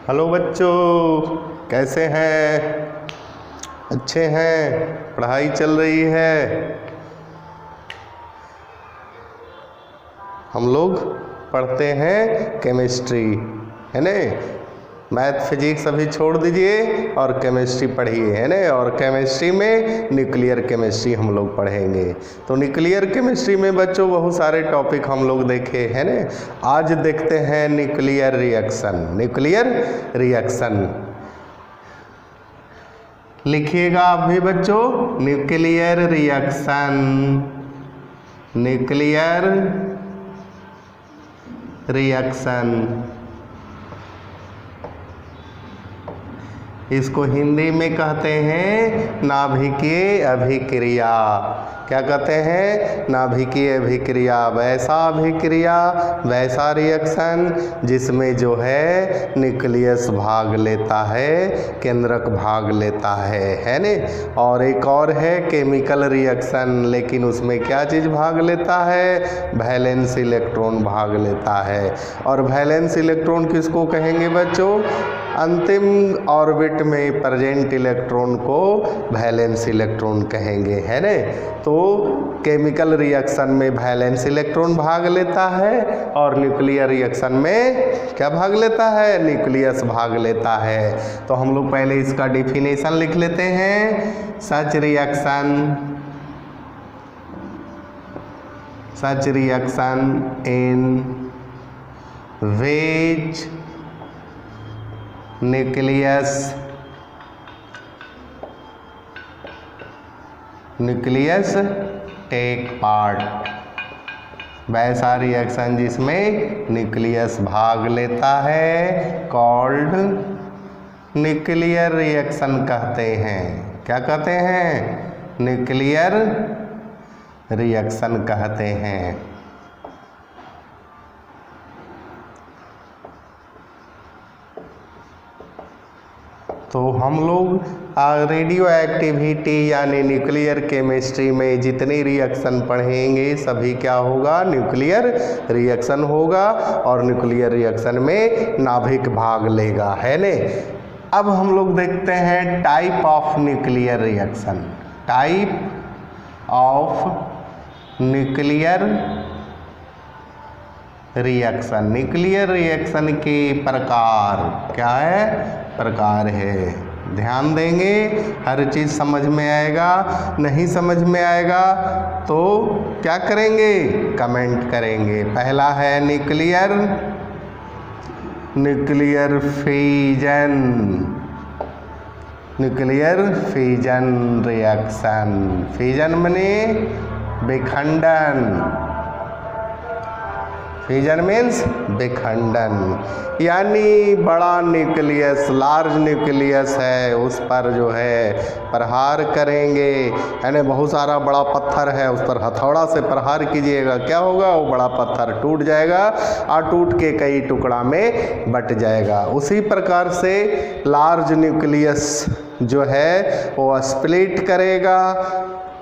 Hello बच्चों, कैसे हैं? अच्छे हैं? पढ़ाई चल रही है? हम लोग पढ़ते हैं केमिस्ट्री, है ना। मैथ फिजिक्स अभी छोड़ दीजिए और केमिस्ट्री पढ़िए, है ना। और केमिस्ट्री में न्यूक्लियर केमिस्ट्री हम लोग पढ़ेंगे। तो न्यूक्लियर केमिस्ट्री में बच्चों बहुत सारे टॉपिक हम लोग देखे, है ना। आज देखते हैं न्यूक्लियर रिएक्शन। न्यूक्लियर रिएक्शन लिखिएगा आप भी बच्चों, न्यूक्लियर रिएक्शन। न्यूक्लियर रिएक्शन इसको हिंदी में कहते हैं नाभिकीय अभिक्रिया। क्या कहते हैं? नाभिकीय अभिक्रिया। वैसा अभिक्रिया, वैसा रिएक्शन जिसमें जो है न्यूक्लियस भाग लेता है, केंद्रक भाग लेता है ने। और एक और है केमिकल रिएक्शन, लेकिन उसमें क्या चीज़ भाग लेता है? वैलेंस इलेक्ट्रॉन भाग लेता है। और वैलेंस इलेक्ट्रॉन किसको कहेंगे बच्चों? अंतिम ऑर्बिट में प्रेजेंट इलेक्ट्रॉन को वैलेंस इलेक्ट्रॉन कहेंगे, है ना। तो केमिकल रिएक्शन में वैलेंस इलेक्ट्रॉन भाग लेता है और न्यूक्लियर रिएक्शन में क्या भाग लेता है? न्यूक्लियस भाग लेता है। तो हम लोग पहले इसका डेफिनेशन लिख लेते हैं। Such reaction in which nucleus take part. वैसा रिएक्शन जिसमें न्यूक्लियस भाग लेता है कॉल्ड न्यूक्लियर रिएक्शन कहते हैं। क्या कहते हैं? न्यूक्लियर रिएक्शन कहते हैं। तो हम लोग रेडियो एक्टिविटी यानी न्यूक्लियर केमिस्ट्री में जितनी रिएक्शन पढ़ेंगे सभी क्या होगा? न्यूक्लियर रिएक्शन होगा। और न्यूक्लियर रिएक्शन में नाभिक भाग लेगा, है ने। अब हम लोग देखते हैं type of nuclear reaction. Type of nuclear reaction. Nuclear reaction के प्रकार क्या है? प्रकार है। ध्यान देंगे, हर चीज़ समझ में आएगा। नहीं समझ में आएगा तो क्या करेंगे? कमेंट करेंगे। पहला है nuclear fission. Nuclear fission reaction. Fission माने विखंडन। फिजन मीन्स विखंडन, यानी बड़ा न्यूक्लियस, लार्ज न्यूक्लियस है, उस पर जो है प्रहार करेंगे, यानी बहुत सारा बड़ा पत्थर है, उस पर हथौड़ा से प्रहार कीजिएगा, क्या होगा? वो बड़ा पत्थर टूट जाएगा और टूट के कई टुकड़ा में बट जाएगा। उसी प्रकार से लार्ज न्यूक्लियस जो है वो स्प्लिट करेगा,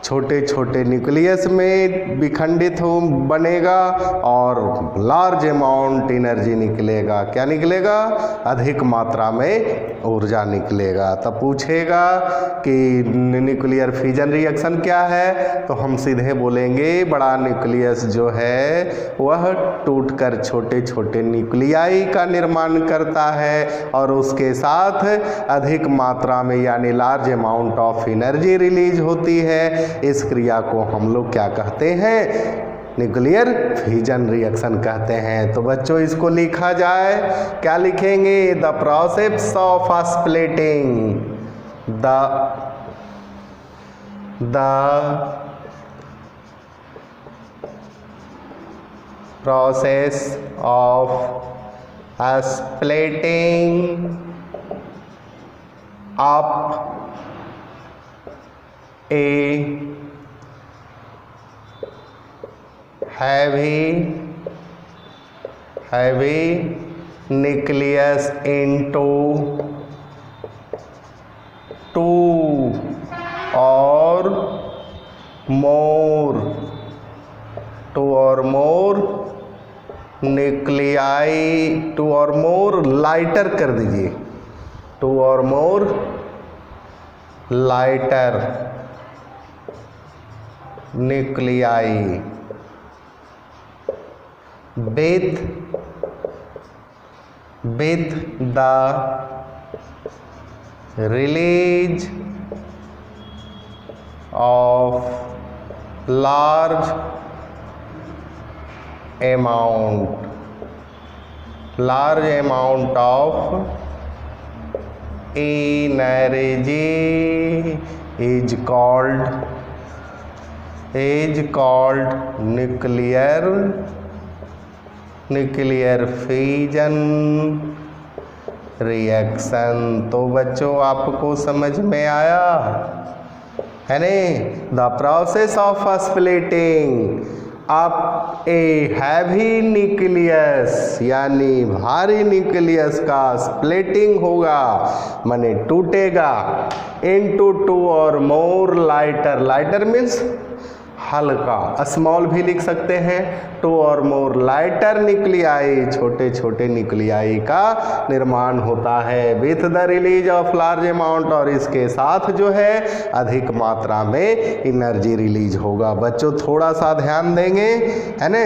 छोटे छोटे न्यूक्लियस में विखंडित हो बनेगा और लार्ज अमाउंट एनर्जी निकलेगा। क्या निकलेगा? अधिक मात्रा में ऊर्जा निकलेगा। तब पूछेगा कि न्यूक्लियर फिजन रिएक्शन क्या है, तो हम सीधे बोलेंगे बड़ा न्यूक्लियस जो है वह टूटकर छोटे छोटे न्यूक्लियाई का निर्माण करता है और उसके साथ अधिक मात्रा में यानी large amount of energy release होती है। इस क्रिया को हम लोग क्या कहते हैं? न्यूक्लियर फिजन रिएक्शन कहते हैं। तो बच्चों इसको लिखा जाए, क्या लिखेंगे? The process of splitting. The process of splitting up a heavy nucleus into two or more nuclei, 2 और मोर लाइटर कर दीजिए, 2 और more lighter nuclei with the release of large amount of energy is called nuclear fission reaction. तो बच्चों आपको समझ में आया है नहीं? The process of splitting of a heavy nucleus, यानी भारी न्यूक्लियस का स्प्लिटिंग होगा माने टूटेगा इनटू 2 और मोर लाइटर, लाइटर मीन्स हल्का, स्मॉल भी लिख सकते हैं, 2 और मोर लाइटर न्यूक्लियाई, छोटे छोटे न्यूक्लियाई का निर्माण होता है with the release of large amount, और इसके साथ जो है अधिक मात्रा में एनर्जी रिलीज होगा। बच्चों थोड़ा सा ध्यान देंगे, है ना,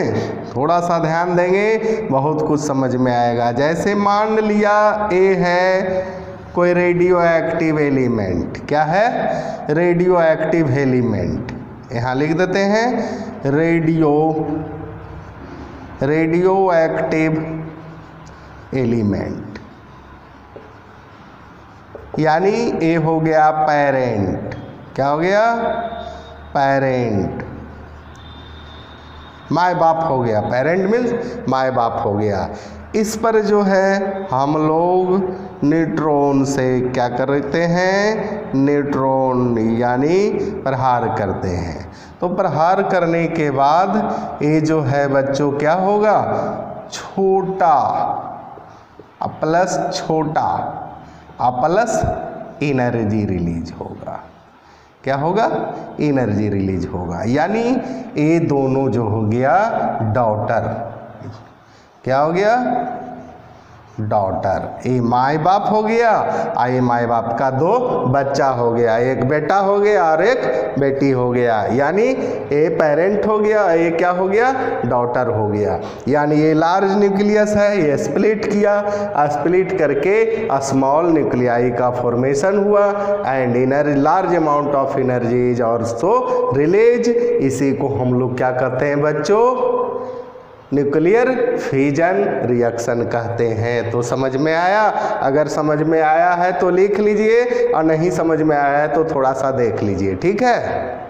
थोड़ा सा ध्यान देंगे, बहुत कुछ समझ में आएगा। जैसे मान लिया ए है कोई रेडियो एक्टिव एलिमेंट, क्या है? रेडियो एक्टिव एलिमेंट, यहाँ लिख देते हैं रेडियो एक्टिव एलिमेंट, यानी ए हो गया पेरेंट। क्या हो गया? पेरेंट, माय बाप हो गया, पेरेंट मीन्स माय बाप हो गया। इस पर जो है हम लोग न्यूट्रॉन से क्या करते हैं? न्यूट्रॉन यानी प्रहार करते हैं। तो प्रहार करने के बाद ये जो है बच्चों क्या होगा? छोटा प्लस छोटा प्लस एनर्जी रिलीज होगा। क्या होगा? एनर्जी रिलीज होगा, यानी ये दोनों जो हो गया डॉटर, क्या हो गया? डॉटर। ये माई बाप हो गया, ये माई बाप का 2 बच्चा हो गया, एक बेटा हो गया और एक बेटी हो गया, यानी ये पेरेंट हो गया, ये क्या हो गया? डॉटर हो गया। यानी ये लार्ज न्यूक्लियस है, ये स्प्लिट किया, स्प्लिट करके स्मॉल न्यूक्लियाई का फॉर्मेशन हुआ and large amount of energy is also release. इसी को हम लोग क्या कहते हैं बच्चों? न्यूक्लियर फिजन रिएक्शन कहते हैं। तो समझ में आया? अगर समझ में आया है तो लिख लीजिए, और नहीं समझ में आया है तो थोड़ा सा देख लीजिए, ठीक है?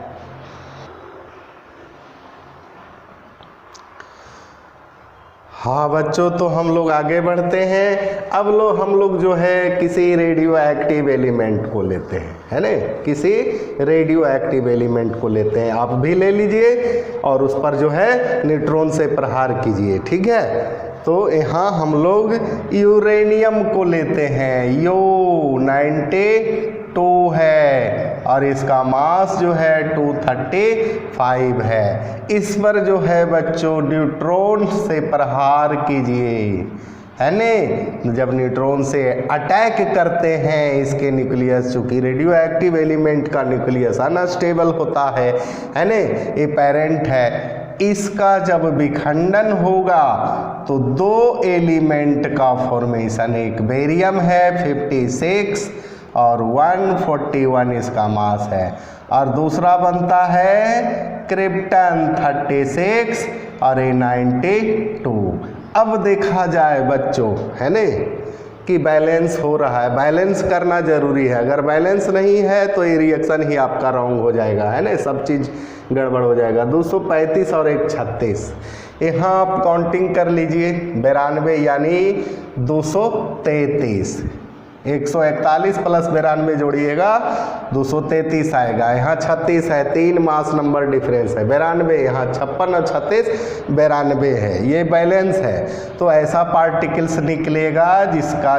हाँ बच्चों, तो हम लोग आगे बढ़ते हैं। अब हम लोग जो है किसी रेडियो एक्टिव एलिमेंट को लेते हैं, है ना? किसी रेडियो एक्टिव एलिमेंट को लेते हैं, आप भी ले लीजिए और उस पर जो है न्यूट्रॉन से प्रहार कीजिए, ठीक है? तो यहाँ हम लोग यूरेनियम को लेते हैं, U92 है और इसका मास जो है 235 है। इस पर जो है बच्चों न्यूट्रॉन से प्रहार कीजिए, है ने? जब न्यूट्रॉन से अटैक करते हैं इसके न्यूक्लियस, चूँकि रेडियो एक्टिव एलिमेंट का न्यूक्लियस अनस्टेबल होता है ने? ये पेरेंट है, इसका जब विखंडन होगा तो 2 एलिमेंट का फॉर्मेशन, एक बेरियम है 56 और 141 इसका मास है, और दूसरा बनता है क्रिप्टन 36 और 92। अब देखा जाए बच्चों, है ने, कि बैलेंस हो रहा है, बैलेंस करना जरूरी है। अगर बैलेंस नहीं है तो ये रिएक्शन ही आपका रॉन्ग हो जाएगा, है ना? सब चीज़ गड़बड़ हो जाएगा। 235 और 136, यहाँ आप काउंटिंग कर लीजिए, 92 यानी 233, 141 प्लस 92 जोड़िएगा 233 आएगा। यहाँ 36 है, 3 मास नंबर डिफरेंस है। 92 यहाँ 56 और 36 92 है, ये बैलेंस है। तो ऐसा पार्टिकल्स निकलेगा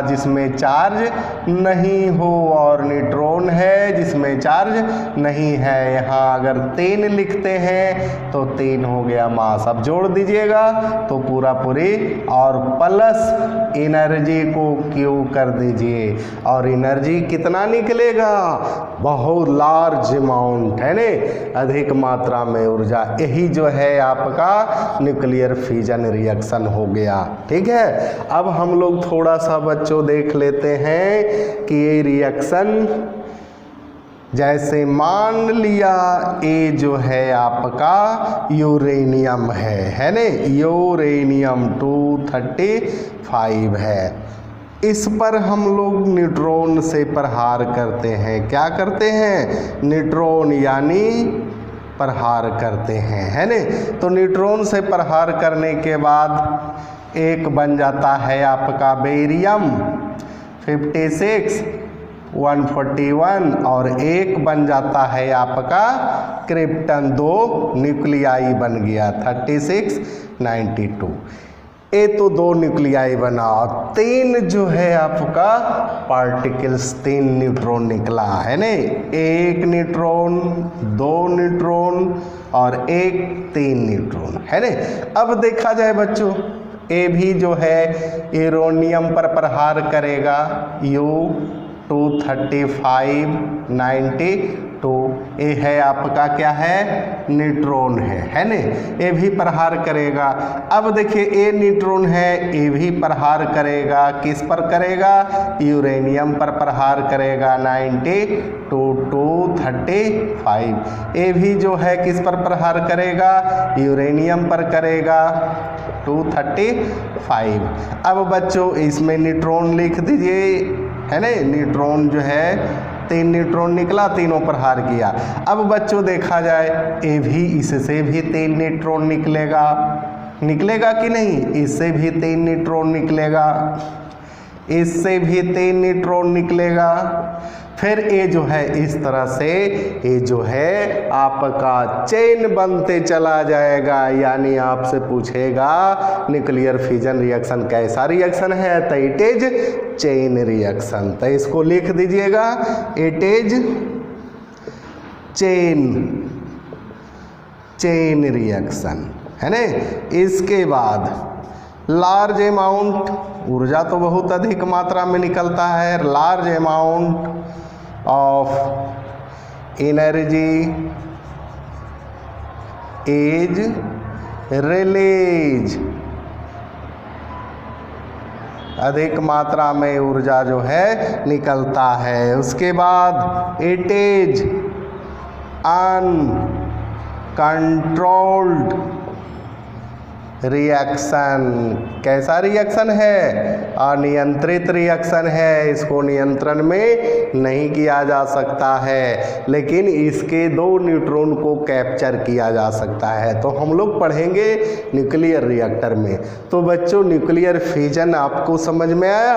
जिसमें चार्ज नहीं हो और न्यूट्रॉन है जिसमें चार्ज नहीं है। यहाँ अगर 3 लिखते हैं तो 3 हो गया मास। अब जोड़ दीजिएगा तो पूरी और प्लस एनर्जी को क्यू कर दीजिए और एनर्जी कितना निकलेगा, बहुत लार्ज अमाउंट है ने, अधिक मात्रा में ऊर्जा। यही जो है आपका न्यूक्लियर फिजन रिएक्शन हो गया। ठीक है, अब हम लोग थोड़ा सा बच्चों देख लेते हैं कि ये रिएक्शन, जैसे मान लिया ये जो है आपका यूरेनियम है ने, यूरेनियम 235 है। इस पर हम लोग न्यूट्रॉन से प्रहार करते हैं। क्या करते हैं? न्यूट्रॉन यानी प्रहार करते हैं, है ने। तो न्यूट्रॉन से प्रहार करने के बाद एक बन जाता है आपका बेरियम 56 141 और एक बन जाता है आपका क्रिप्टन। 2 न्यूक्लियाई बन गया 36 92। ये तो 2 न्यूक्लियाई बना। 3 जो है आपका पार्टिकल्स, 3 न्यूट्रॉन निकला है ने, 1 न्यूट्रॉन 2 न्यूट्रॉन और 3 न्यूट्रॉन है ने। अब देखा जाए बच्चों, ये भी जो है यूरेनियम पर प्रहार करेगा, U235 92। ये है आपका क्या है, न्यूट्रॉन है ने, ये भी प्रहार करेगा। अब देखिए ये न्यूट्रॉन है, ये भी प्रहार करेगा। किस पर करेगा? यूरेनियम पर प्रहार करेगा 92 235। ये भी जो है किस पर प्रहार करेगा? यूरेनियम पर करेगा 235। अब बच्चों इसमें न्यूट्रॉन लिख दीजिए, है ना। न्यूट्रॉन जो है 3 न्यूट्रॉन निकला, तीनों प्रहार किया। अब बच्चों देखा जाए, ये भी इससे भी 3 न्यूट्रॉन निकलेगा, निकलेगा कि नहीं? इससे भी 3 न्यूट्रॉन निकलेगा, इससे भी 3 न्यूट्रॉन निकलेगा। फिर ये जो है इस तरह से ये जो है आपका चेन बनते चला जाएगा। यानी आपसे पूछेगा न्यूक्लियर फिजन रिएक्शन कैसा रिएक्शन है, तो इट इज चेन रिएक्शन। तो इसको लिख दीजिएगा, इट इज चेन रिएक्शन, है ना। इसके बाद लार्ज अमाउंट, ऊर्जा तो बहुत अधिक मात्रा में निकलता है। Large amount of energy is release, अधिक मात्रा में ऊर्जा जो है निकलता है। उसके बाद इट इज अनकंट्रोल्ड रिएक्शन। कैसा रिएक्शन है? अनियंत्रित रिएक्शन है। इसको नियंत्रण में नहीं किया जा सकता है, लेकिन इसके 2 न्यूट्रॉन को कैप्चर किया जा सकता है। तो हम लोग पढ़ेंगे न्यूक्लियर रिएक्टर में। तो बच्चों न्यूक्लियर फिजन आपको समझ में आया,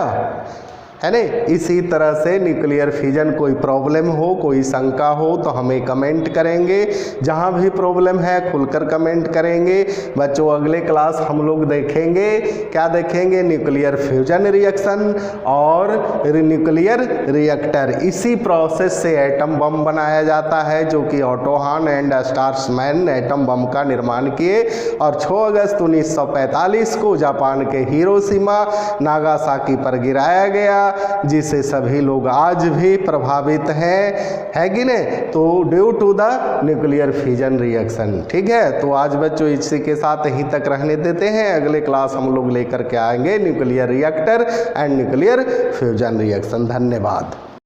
है ना। इसी तरह से न्यूक्लियर फिजन कोई प्रॉब्लम हो, कोई शंका हो तो हमें कमेंट करेंगे। जहाँ भी प्रॉब्लम है खुलकर कमेंट करेंगे। बच्चों अगले क्लास हम लोग देखेंगे, क्या देखेंगे? न्यूक्लियर फ्यूजन रिएक्शन और न्यूक्लियर रिएक्टर। इसी प्रोसेस से एटम बम बनाया जाता है, जो कि ऑटो हान एंड स्टार्समैन एटम बम का निर्माण किए और 6 अगस्त 1945 को जापान के हिरोशिमा नागासाकी पर गिराया गया, जिससे सभी लोग आज भी प्रभावित हैं, है कि नहीं? तो due to the nuclear fission reaction. ठीक है, तो आज बच्चों इसी के साथ यहीं तक रहने देते हैं। अगले क्लास हम लोग लेकर के आएंगे nuclear reactor and nuclear fusion reaction. धन्यवाद।